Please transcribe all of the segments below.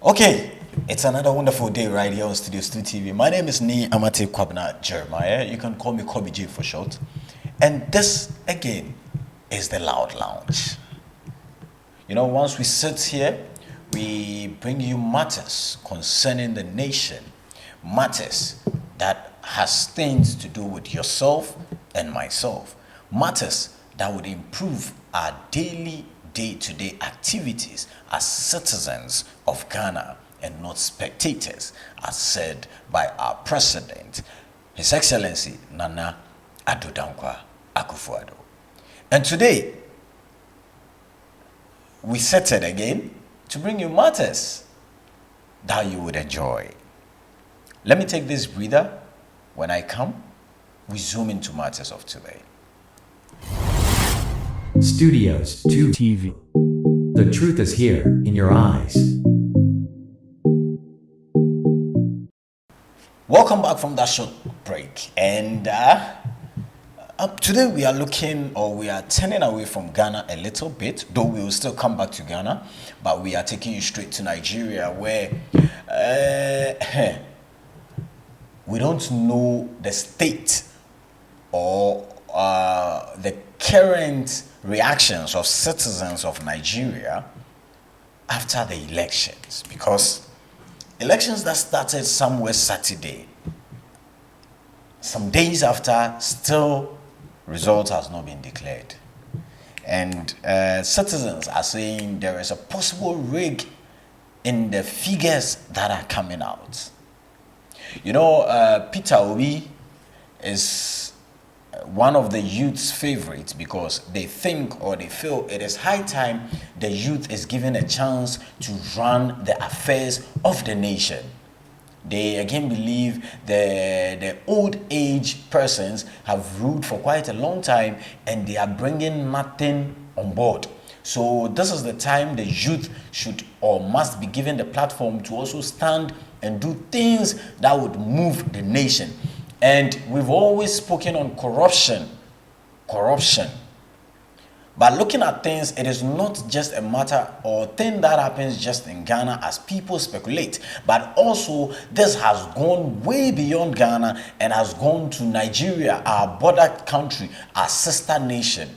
Okay, it's another wonderful day right here on Studio 2 TV. My name is Ni Amate Kwabna Jeremiah. You can call me Kobe J for short. And this, again, is the Loud Lounge. You know, once we sit here, we bring you matters concerning the nation, matters that has things to do with yourself and myself, matters that would improve our daily day-to-day activities as citizens of Ghana and not spectators, as said by our president, His Excellency Nana Addo Dankwa Akufo-Addo. And today, we set it again to bring you matters that you would enjoy. Let me take this breather. When I come, we zoom into matters of today. Studios 2 TV. The truth is here in your eyes. Welcome back from that short break. And today we are turning away from Ghana a little bit, though we will still come back to Ghana, but we are taking you straight to Nigeria, where we don't know the state or the current reactions of citizens of Nigeria after the elections, because elections that started somewhere Saturday, some days after, still result has not been declared, and citizens are saying there is a possible rig in the figures that are coming out. You know, Peter Obi is one of the youth's favorites because they think or they feel it is high time the youth is given a chance to run the affairs of the nation. They again believe the old age persons have ruled for quite a long time and they are bringing nothing on board. So this is the time the youth should or must be given the platform to also stand and do things that would move the nation. And we've always spoken on corruption. But looking at things, it is not just a matter or thing that happens just in Ghana as people speculate, but also this has gone way beyond Ghana and has gone to Nigeria, our border country, our sister nation.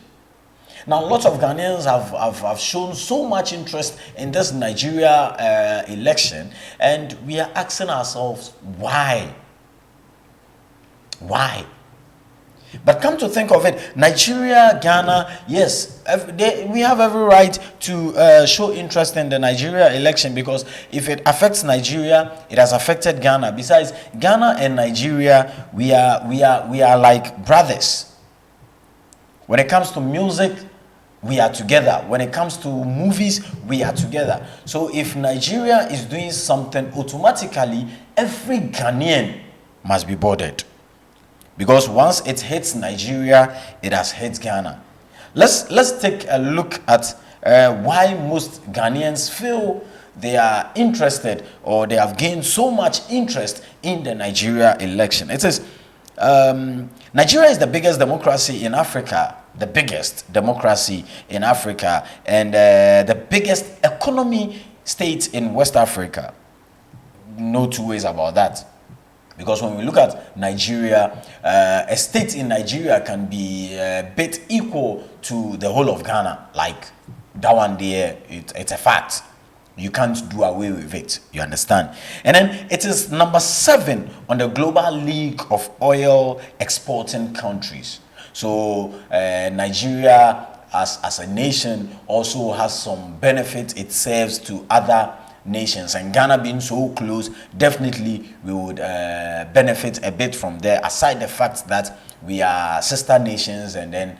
Now, lots of Ghanaians have shown so much interest in this Nigeria election, and we are asking ourselves, why? Why? But come to think of it, Nigeria, Ghana, yes, we have every right to show interest in the Nigeria election, because if it affects Nigeria, it has affected Ghana. Besides, Ghana and Nigeria, we are like brothers. When it comes to music, we are together. When it comes to movies, we are together. So if Nigeria is doing something, automatically every Ghanaian must be bothered. Because once it hits Nigeria, it has hit Ghana. Let's take a look at why most Ghanaians feel they are interested or they have gained so much interest in the Nigeria election. It says Nigeria is the biggest democracy in Africa, and the biggest economy state in West Africa. No two ways about that. Because when we look at Nigeria, a state in Nigeria can be a bit equal to the whole of Ghana. Like that one there, it's a fact. You can't do away with it. You understand? And then it is number 7 on the global league of oil exporting countries. So Nigeria as a nation also has some benefit it serves to other nations, and Ghana being so close, definitely we would benefit a bit from there, aside the fact that we are sister nations and then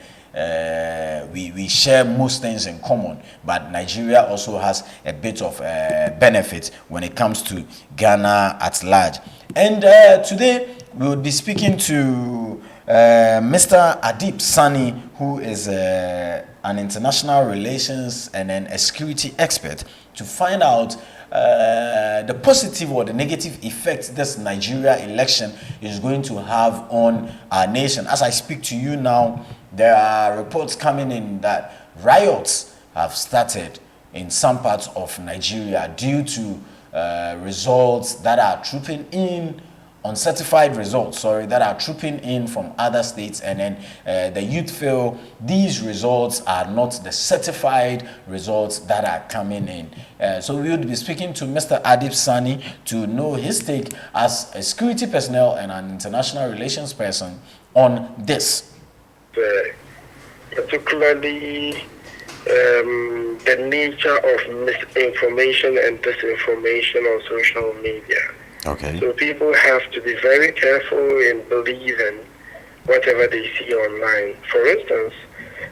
we share most things in common. But Nigeria also has a bit of benefit when it comes to Ghana at large. And today we will be speaking to Mr.Adib Sani, who is an international relations and then a security expert, to find out the positive or the negative effect this Nigeria election is going to have on our nation. As I speak to you now, there are reports coming in that riots have started in some parts of Nigeria due to results that are trooping in, uncertified results, sorry, that are trooping in from other states, and then the youth feel these results are not the certified results that are coming in. So we would be speaking to Mr. Adib Sani to know his take as a security personnel and an international relations person on this. Particularly the nature of misinformation and disinformation on social media. Okay. So people have to be very careful in believing whatever they see online. For instance,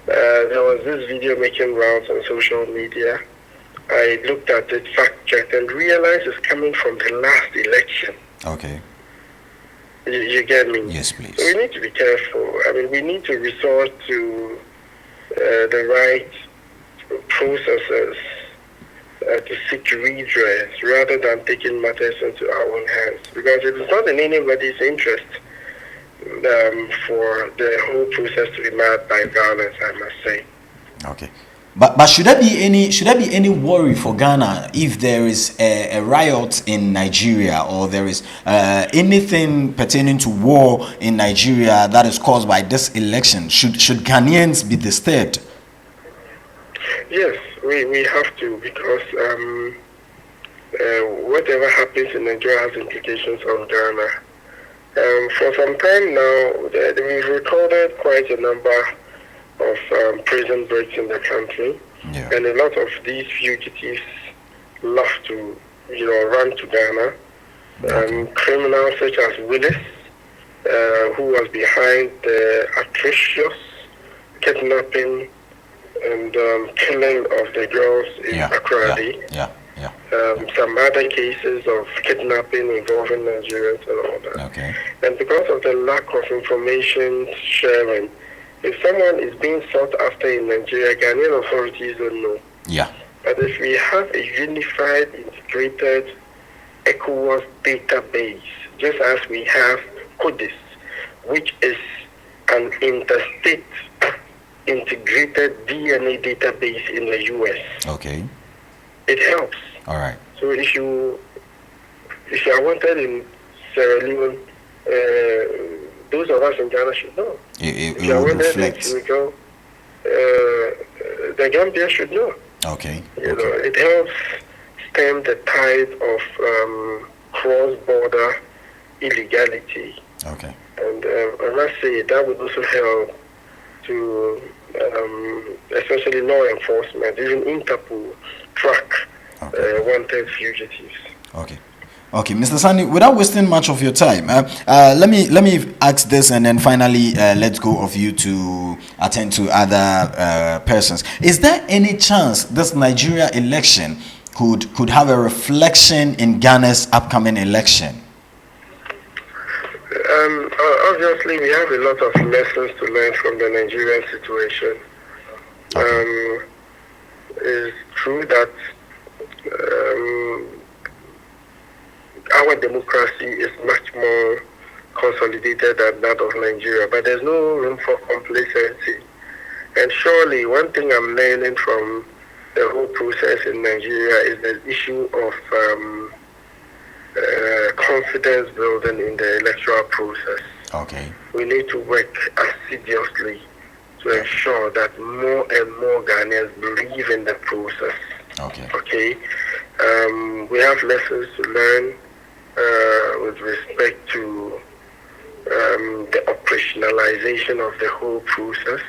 there was this video making rounds on social media. I looked at it, fact-checked, and realized it's coming from the last election. Okay. You get me? Yes, please. So we need to be careful. I mean, we need to resort to the right processes to seek redress rather than taking matters into our own hands, because it is not in anybody's interest for the whole process to be marred by violence, I must say. Okay. But should there be any worry for Ghana if there is a riot in Nigeria, or there is anything pertaining to war in Nigeria that is caused by this election? Should Ghanaians be disturbed? Yes, we have to, because whatever happens in Nigeria has implications on Ghana. For some time now, we've recorded quite a number of prison breaks in the country, yeah. And a lot of these fugitives love to, run to Ghana. Okay. Criminals such as Willis, who was behind the atrocious kidnapping and killing of the girls in Accra. Yeah. Some other cases of kidnapping involving Nigerians and all that. Okay. And because of the lack of information sharing, if someone is being sought after in Nigeria, Ghanaian authorities don't know. Yeah. But if we have a unified, integrated ECOWAS database, just as we have CODIS, which is an interstate integrated DNA database in the US. Okay. It helps. All right. So if you are wanted in Sierra Leone, those of us in Ghana should know. It if you are will wanted in reflect. Senegal, the Gambia should know. Okay. You know, it helps stem the tide of cross-border illegality. Okay. And I must say that would also help to, especially law enforcement, even Interpol, track wanted fugitives. Okay. Okay, Mr. Sani, without wasting much of your time, let me ask this, and then finally let go of you to attend to other persons. Is there any chance this Nigeria election could have a reflection in Ghana's upcoming election? Obviously, we have a lot of lessons to learn from the Nigerian situation. Okay. It's true that our democracy is much more consolidated than that of Nigeria, but there's no room for complacency. And surely, one thing I'm learning from the whole process in Nigeria is the issue of confidence building in the electoral process. Okay. We need to work assiduously to ensure that more and more Ghanaians believe in the process. Okay. Okay. We have lessons to learn with respect to the operationalization of the whole process,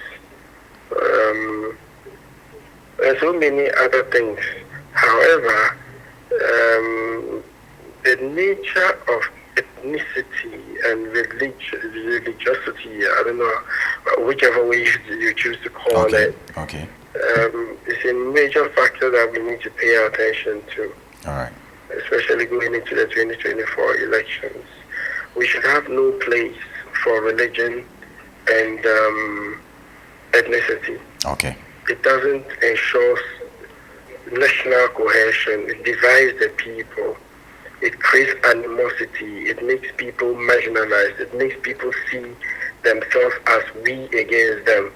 and so many other things. However, the nature of ethnicity and religiosity, I don't know, whichever way you choose to call it, Okay. is a major factor that we need to pay attention to. All right. Especially going into the 2024 elections. We should have no place for religion and ethnicity. Okay. It doesn't ensure national cohesion. It divides the people. It creates animosity. It makes people marginalized. It makes people see themselves as we against them.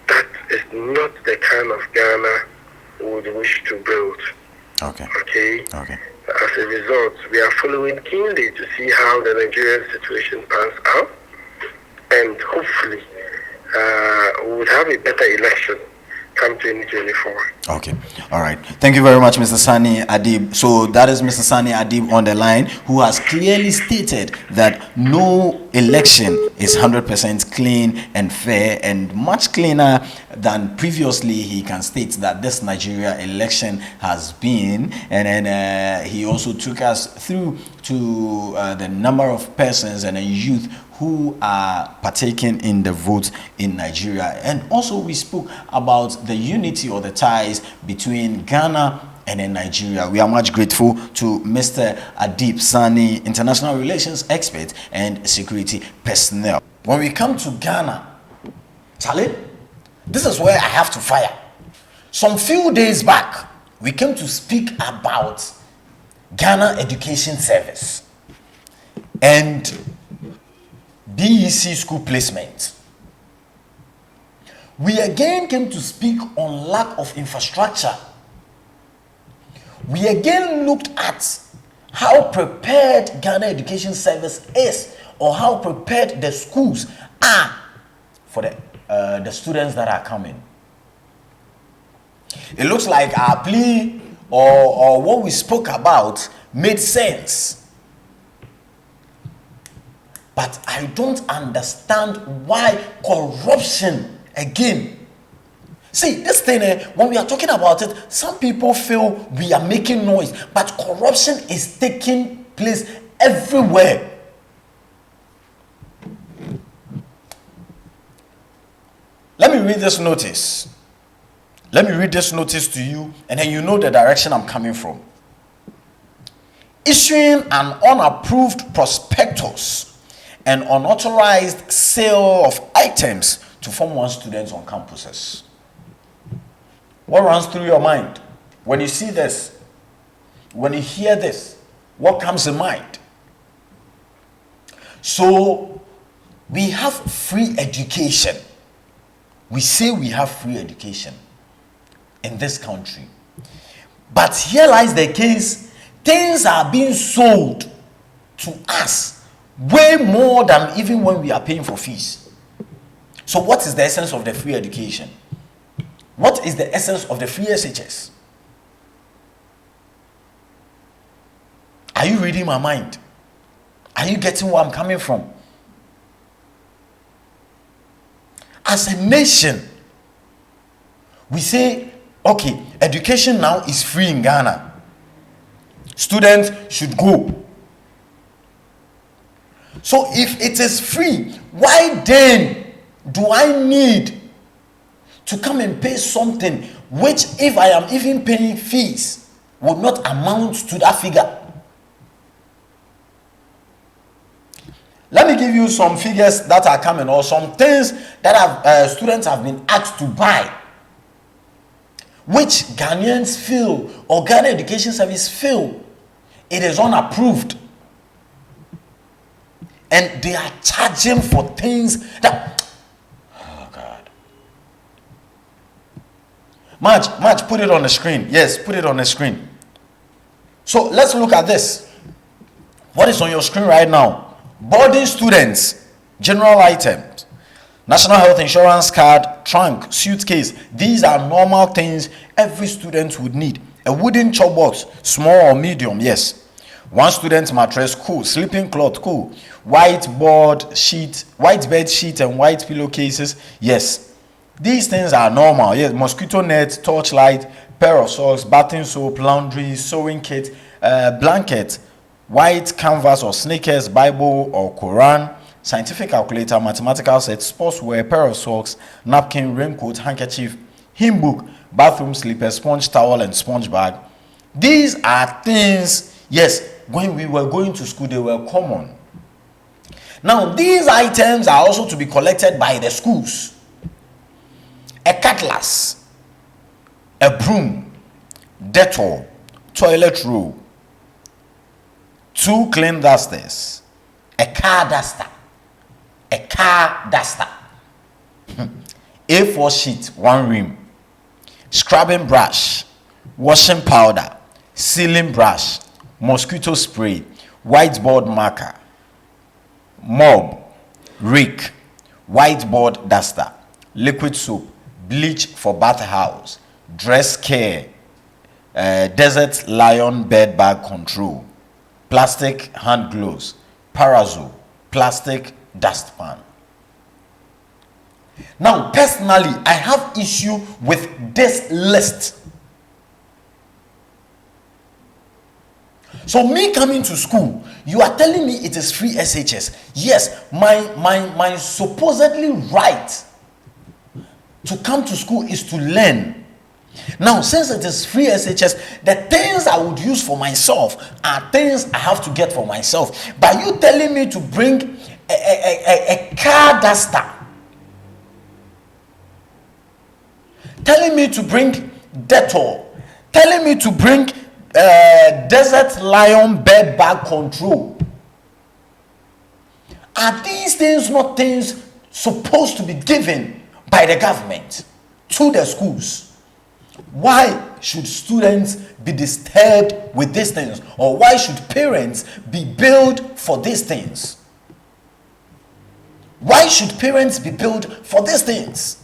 That is not the kind of Ghana we would wish to build. Okay. Okay. Okay. as a result, we are following keenly to see how the Nigerian situation pans out, and hopefully we would have a better election come 2024. Okay, all right. Thank you very much, Mr. Sani Adib. So that is Mr. Sani Adib on the line, who has clearly stated that no election is 100% clean and fair, and much cleaner than previously he can state that this Nigeria election has been. And then he also took us through to the number of persons and youth who are partaking in the vote in Nigeria. And also we spoke about the unity or the ties between Ghana and in Nigeria. We are much grateful to Mr. Adib Sani, international relations expert and security personnel. When we come to Ghana, Charlie, this is where I have to fire. Some few days back, we came to speak about Ghana Education Service and BEC school placement. We again came to speak on lack of infrastructure. We again looked at how prepared Ghana Education Service is, or how prepared the schools are for the students that are coming. It looks like our plea or what we spoke about made sense. But I don't understand why corruption again. See, this thing, when we are talking about it, some people feel we are making noise, but corruption is taking place everywhere. Let me read this notice. Let me read this notice to you, and then you know the direction I'm coming from. Issuing an unapproved prospectus and unauthorized sale of items to Form 1 students on campuses. What runs through your mind when you see this? When you hear this, what comes in mind? So, we have free education. We say we have free education in this country. But here lies the case, things are being sold to us way more than even when we are paying for fees. So what is the essence of the free education? What is the essence of the free SHS? Are you reading my mind? Are you getting where I'm coming from? As a nation, we say, okay, education now is free in Ghana. Students should go. So if it is free, why then do I need to come and pay something which, if I am even paying fees, would not amount to that figure? Let me give you some figures that are coming, or some things that students have been asked to buy, which Ghanaians feel, or Ghana Education Service feel, it is unapproved. And they are charging for things that, oh God. Marge, put it on the screen. Yes, put it on the screen. So let's look at this. What is on your screen right now? Boarding students, general items, national health insurance card, trunk, suitcase. These are normal things every student would need. A wooden chop box, small or medium, yes. One student mattress, cool. Sleeping cloth, cool. White bed sheet, and white pillowcases, yes. These things are normal, yes. Mosquito net, torchlight, pair of socks, bathing soap, laundry, sewing kit, blanket, white canvas or sneakers, Bible or Quran, scientific calculator, mathematical set, sportswear, pair of socks, napkin, raincoat, handkerchief, hymn book, bathroom slipper, sponge towel, and sponge bag. These are things, yes, when we were going to school, they were common. Now, these items are also to be collected by the schools. A cutlass, a broom, Dettol, toilet roll, 2 clean dusters, a car duster, A4 sheet, 1 rim, scrubbing brush, washing powder, sealing brush, mosquito spray, whiteboard marker, mop, rake, whiteboard duster, liquid soap, bleach for bathhouse, dress care, desert lion bed bag control, plastic hand gloves, parasol, plastic dustpan. Now, personally, I have issue with this list. So me coming to school, you are telling me it is free SHS. Yes, my supposedly right to come to school is to learn. Now, since it is free SHS, the things I would use for myself are things I have to get for myself. But you telling me to bring a car duster, telling me to bring Dettol, telling me to bring desert lion bed bag control. Are these things not things supposed to be given by the government to the schools? Why should students be disturbed with these things? Or why should parents be billed for these things? Why should parents be billed for these things?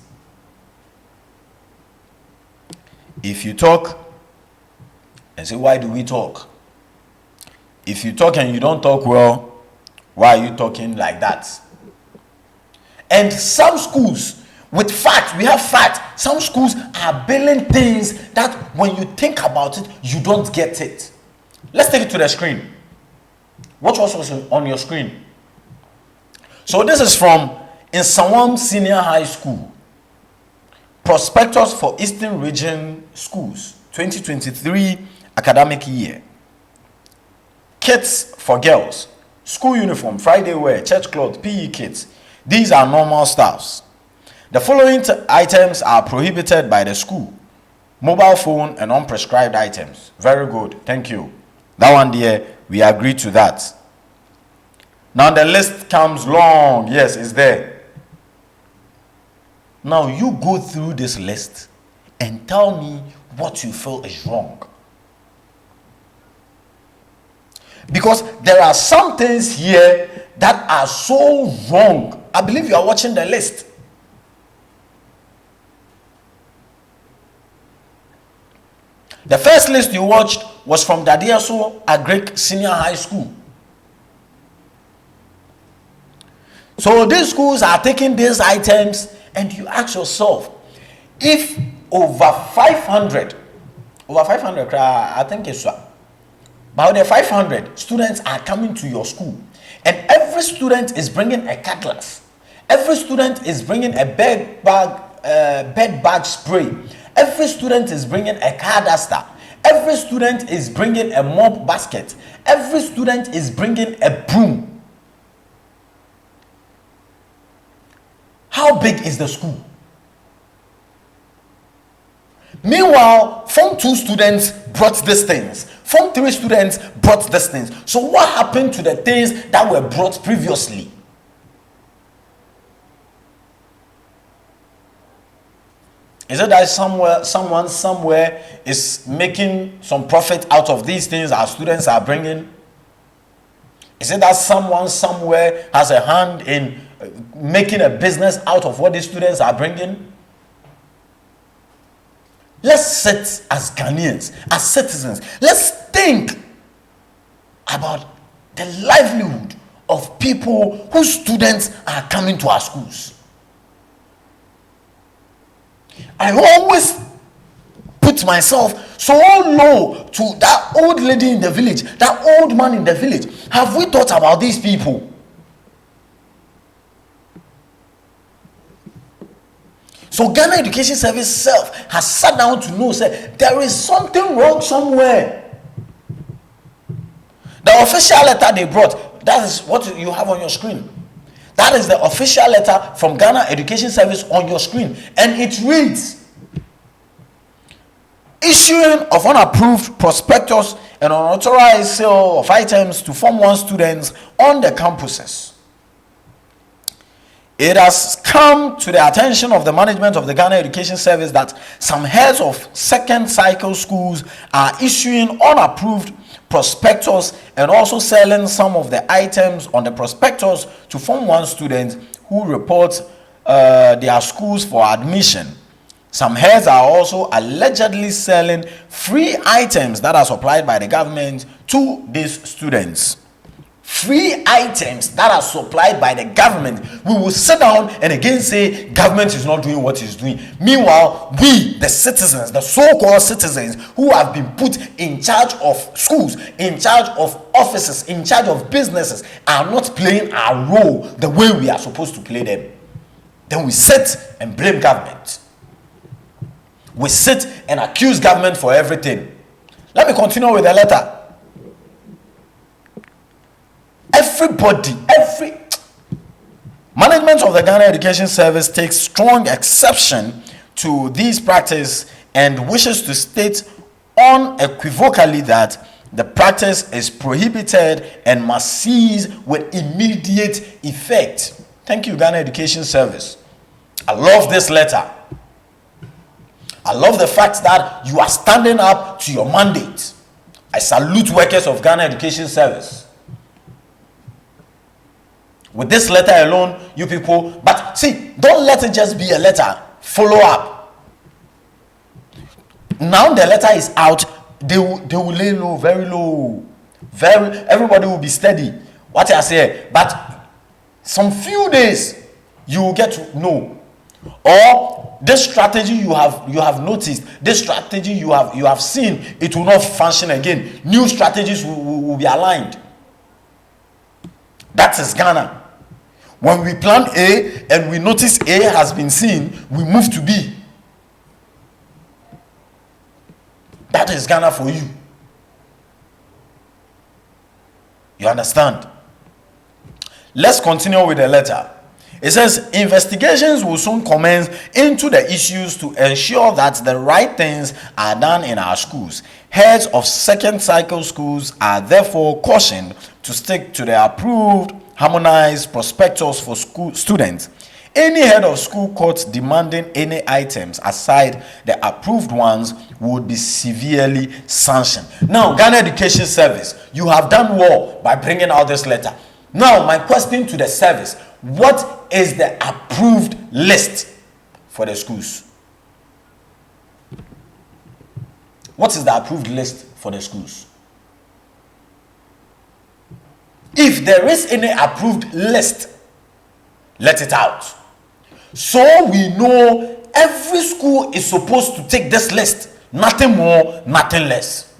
If you talk and say, why do we talk? If you talk and you don't talk well, why are you talking like that? And some schools, with fact, we have fact, some schools are billing things that when you think about it, you don't get it. Let's take it to the screen. What was on your screen? So this is from Nsawam Senior High School. Prospectus for Eastern Region Schools, 2023 academic year. Kits for girls, school uniform, Friday wear, church clothes, PE kits. These are normal stuffs. The following items are prohibited by the school: mobile phone and unprescribed items. Very good, thank you. That one there, we agree to that. Now the list comes long. Yes, it's there. Now you go through this list and tell me what you feel is wrong. Because there are some things here that are so wrong. I believe you are watching the list. The first list you watched was from Dadiaso Agric Senior High School. So these schools are taking these items, and you ask yourself, if over 500, I think it's about the 500 students are coming to your school, and every student is bringing a cutlass, every student is bringing a bed bag spray, every student is bringing a car duster, every student is bringing a mop basket, every student is bringing a broom. How big is the school? Meanwhile, Form 2 students brought these things. Form 3 students brought these things. So what happened to the things that were brought previously? Is it that someone somewhere is making some profit out of these things our students are bringing? Is it that someone somewhere has a hand in making a business out of what these students are bringing? Let's sit as Ghanaians, as citizens. Let's think about the livelihood of people whose students are coming to our schools. I always put myself so low to that old lady in the village, that old man in the village. Have we thought about these people? So Ghana Education Service self has sat down to know, say, there is something wrong somewhere. The official letter they brought, that is what you have on your screen. That is the official letter from Ghana Education Service on your screen. And it reads, issuing of unapproved prospectus and unauthorized sale of items to Form 1 students on the campuses. It has come to the attention of the management of the Ghana Education Service that some heads of second cycle schools are issuing unapproved prospectus, and also selling some of the items on the prospectus to Form 1 students who report their schools for admission. Some heads are also allegedly selling free items that are supplied by the government to these students. Free items that are supplied by the government. We will sit down and again say government is not doing what it's doing. Meanwhile, we, the citizens, the so-called citizens who have been put in charge of schools, in charge of offices, in charge of businesses, are not playing our role the way we are supposed to play them. Then we sit and blame government. We sit and accuse government for everything. Let me continue with the letter. Every management of the Ghana Education Service takes strong exception to these practice and wishes to state unequivocally that the practice is prohibited and must cease with immediate effect. Thank you, Ghana Education Service. I love this letter. I love the fact that you are standing up to your mandate. I salute workers of Ghana Education Service. With this letter alone, you people, but see, don't let it just be a letter. Follow up. Now the letter is out, they will lay low, very low. Everybody will be steady. What I say, but some few days you will get to know. Or this strategy you have noticed, this strategy you have seen, it will not function again. New strategies will be aligned. That is Ghana. When we plan A and we notice A has been seen, we move to B. That is Ghana for you. You understand? Let's continue with the letter. It says, investigations will soon commence into the issues to ensure that the right things are done in our schools. Heads of second cycle schools are therefore cautioned to stick to the approved, harmonized prospectus for school students. Any head of school caught demanding any items aside the approved ones would be severely sanctioned. Now, Ghana Education Service, you have done well by bringing out this letter. Now, my question to the service, what is the approved list for the schools? What is the approved list for the schools? If there is any approved list, let it out. So we know every school is supposed to take this list. Nothing more, nothing less.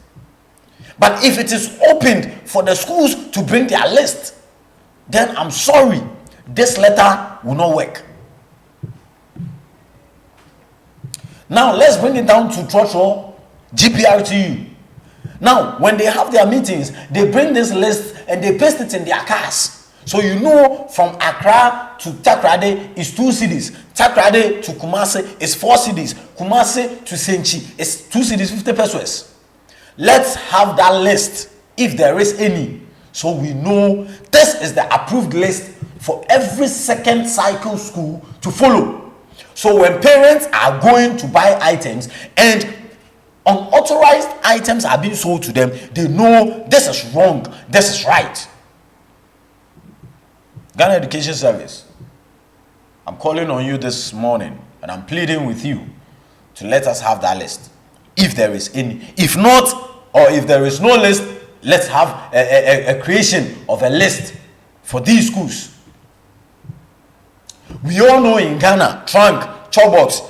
But if it is opened for the schools to bring their list, then I'm sorry, this letter will not work. Now let's bring it down to Trotro, GPRTU. Now, when they have their meetings, they bring this list and they paste it in their cars. So you know from Accra to Takrade is 2 cities. Takrade to Kumasi is 4 cities. Kumasi to Senchi is 2 cities, 50 pesos. Let's have that list if there is any. So we know this is the approved list for every second cycle school to follow. So when parents are going to buy items and unauthorized items are being sold to them, they know this is wrong, this is right. Ghana Education Service, I'm calling on you this morning and I'm pleading with you to let us have that list if there is any. If not, or if there is no list, let's have a creation of a list for these schools. We all know in Ghana, trunk, chopbox,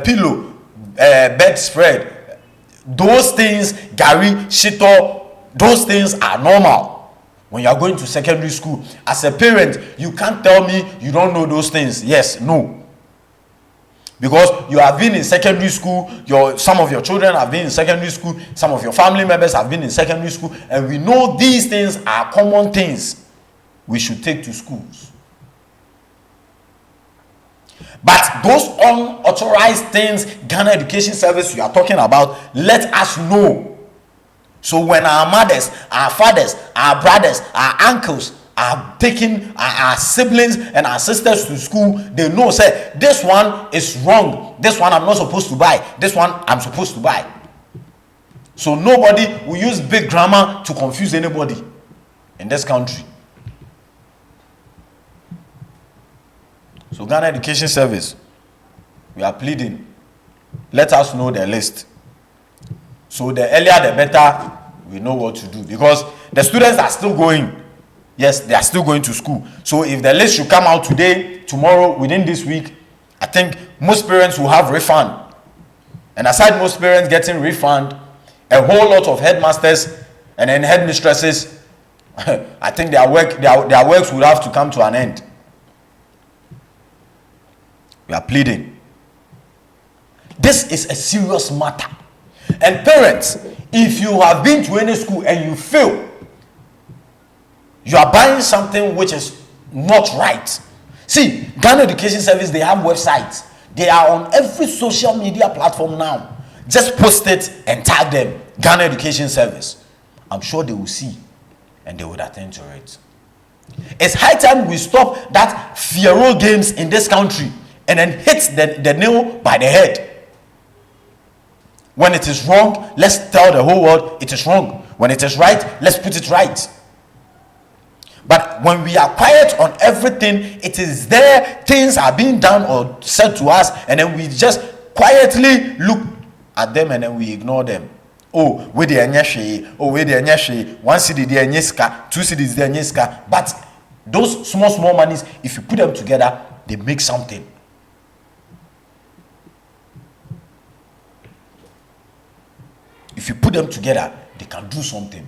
pillow, bedspread, those things, gari, shito, those things are normal. When you are going to secondary school, as a parent, you can't tell me you don't know those things. Yes, no. Because you have been in secondary school, some of your children have been in secondary school, some of your family members have been in secondary school, and we know these things are common things we should take to schools. But those unauthorized things, Ghana Education Service, you are talking about, let us know. So when our mothers, our fathers, our brothers, our uncles are taking our siblings and our sisters to school, they know, say, this one is wrong. This one I'm not supposed to buy. This one I'm supposed to buy. So nobody will use big grammar to confuse anybody in this country. So Ghana Education Service, we are pleading, let us know the list. So the earlier the better, we know what to do. Because the students are still going. Yes, they are still going to school. So if the list should come out today, tomorrow, within this week, I think most parents will have refund. And aside most parents getting refund, a whole lot of headmasters and then headmistresses, I think their works would have to come to an end. We are pleading. This is a serious matter. And parents, if you have been to any school and you fail, you are buying something which is not right. See, Ghana Education Service, they have websites. They are on every social media platform now. Just post it and tag them, Ghana Education Service. I'm sure they will see and they would attend to it. It's high time we stop that Fiero games in this country and then hit the nail by the head. When it is wrong, let's tell the whole world it is wrong. When it is right, let's put it right. But when we are quiet on everything, it is there, things are being done or said to us, and then we just quietly look at them and then we ignore them. Oh, where the anyashe, oh, where the anyashe, 1 cedi the anyeska, 2 cedis the anyeska. But those small monies, if you put them together, they make something. If you put them together, they can do something.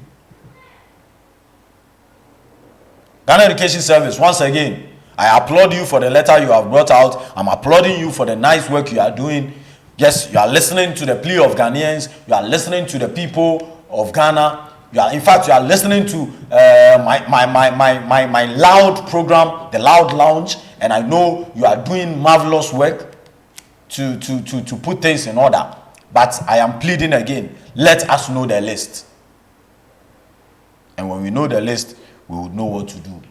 Ghana Education Service, once again, I applaud you for the letter you have brought out. I'm applauding you for the nice work you are doing. Yes, you are listening to the plea of Ghanaians. You are listening to the people of Ghana. In fact, you are listening to my loud program, the Loud Lounge, and I know you are doing marvelous work to put things in order. But I am pleading again, let us know the list. And when we know the list, we will know what to do.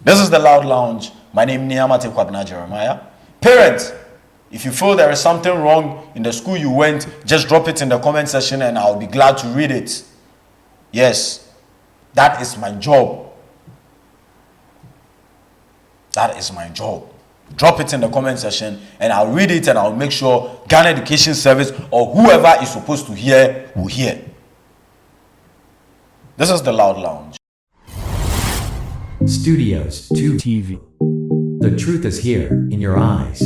This is the Loud Lounge. My name is Niamate Kwabena Jeremiah. Parents, if you feel there is something wrong in the school you went, just drop it in the comment section and I'll be glad to read it. Yes, that is my job. That is my job. Drop it in the comment section and I'll read it and I'll make sure Ghana Education Service or whoever is supposed to hear will hear. This is the Loud Lounge. Studios 2 TV. The truth is here in your eyes.